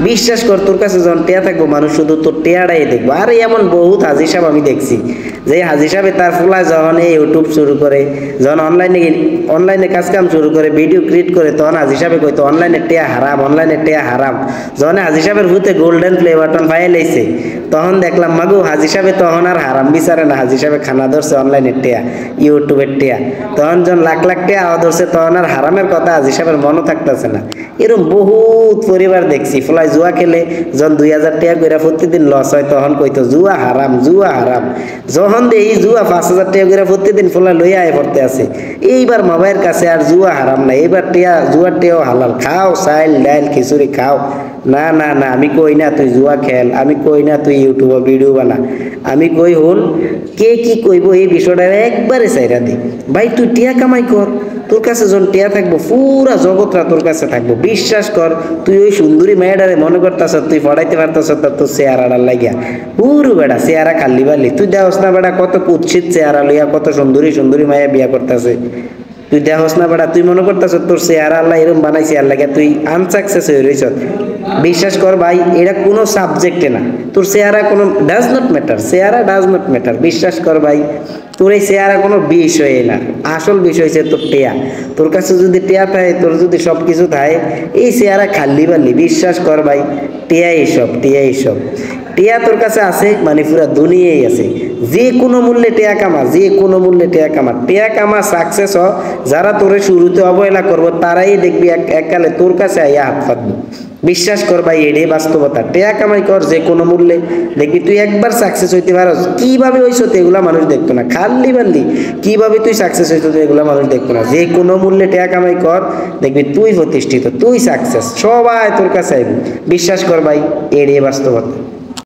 বিশ্বাস কর তোর কাছে যখন টেয়া থাকবো মানুষ শুধু তোর টেয়াটাই দেখবো। আর এমন বহুত হাজি সাহেব আমি দেখছি যে হাজি সাহেবে তার ফুলা যখন ইউটিউব শুরু করে, যখন অনলাইনে কাজ কাম শুরু করে, ভিডিও ক্রিয়েট করে, তখন হাজি সাহেবে কইতো অনলাইনে টেয়া হারাম, অনলাইনে টেয়া হারাম। যখন হাজি সাহেবের ভূতে গোল্ডেন প্লে বাটন পাইলাইছে তখন দেখলাম মাগু হাজি সাহেবে তখন আর হারাম বিচারে না, হাজি সাহেবে খানা ধরছে অনলাইনের টেয়া, ইউটিউবের টেয়া। তখন যখন লাখ লাখ টেয়া আওয়া ধরছে তখন আর হারামের কথা হাজি সাহেবের মনও থাকতেছে না। এরকম বহুত পরিবার দেখছি ফলাই জুয়া খেলে যখন 2000 টাকা করে প্রতিদিন লস হয় তখন কইতো জুয়া হারাম, জুয়া হারাম। যখন এই জুয়া 5000 টাকা করে প্রতিদিন ফলা লইয়া আয় পড়তে আছে, এইবার মোবাইলের কাছে আর জুয়া হারাম না, এইবার টিয়া জুয়ার টিয়াও হালাল, খাও চাইল ডাইল খিচুড়ি খাও। না না না, আমি কই না তুই জুয়া খেল, আমি কই না তুই ইউটিউবে ভিডিও বানা, আমি কই হল কে কি কইব এই বিষয়টা একবারে চাইরা দি। ভাই তুই টিয়া কামাই কর, তোর কাছে যখন টিয়া থাকবো পুরা জগৎরা তোর কাছে থাকবো। বিশ্বাস কর, তুই ওই সুন্দরী মেয়েটারে মনে করতেছ তুই পড়াইতে পারতেছ তোর চেহারাটার লাগিয়া, পুরো বেড়া চেহারা খালি বালি। তুই দেওস না বেড়া কত কুৎসিত চেহারা লইয়া কত সুন্দরী সুন্দরী মায়া বিয়া করতেছে, তুই দেহস না বেড়া, তুই মনে করতেছ তোর চেহারা আল্লাহ এরকম বানাইছে আর লাগে তুই আনসাকসেস হয়ে রয়েছ। বিশ্বাস কর ভাই, এটা কোনো সাবজেক্টে না, তোর চেহারা কোনো ডাজ নট ম্যাটার, চেহারা ডাজ নট ম্যাটার। বিশ্বাস কর ভাই, তোর এই চেহারা কোনো বিষয় না, আসল বিষয় হচ্ছে তোর টেয়া। তোর কাছে যদি টেয়া থাকে, তোর যদি সব কিছু থাকে, এই চেহারা খাল্লি বাল্লি। বিশ্বাস কর ভাই, টেয়াই সব, টেয়াই সব। টেয়া তোর কাছে আছে মানে পুরা দুনিয়াই আছে। যে কোনো মূল্যে টেয়া কামা, যে কোনো মূল্যে টেয়া কামা, টেয়া কামা সাকসেস হ। যারা তোরে শুরুতে অবহেলা করবো তারাই দেখবি এককালে তোর কাছে আইয়া হাত পাতবো। বিশ্বাস কর ভাই, এটাই বাস্তবতা। টেয়া কামাই কর যে কোনো মূল্যে, দেখবি তুই একবার সাকসেস হইতে পারস। কিভাবে হইছো তো এগুলা মানুষ দেখতো না, খাল্লি বাল্লি কিভাবে তুই সাকসেস হইতো তো এগুলা মানুষ দেখতো না। যে কোনো মূল্যে টেয়া কামাই কর, দেখবি তুই প্রতিষ্ঠিত, তুই সাকসেস, সবাই তোর কাছে আইবি। বিশ্বাস কর ভাই, এটাই বাস্তবতা।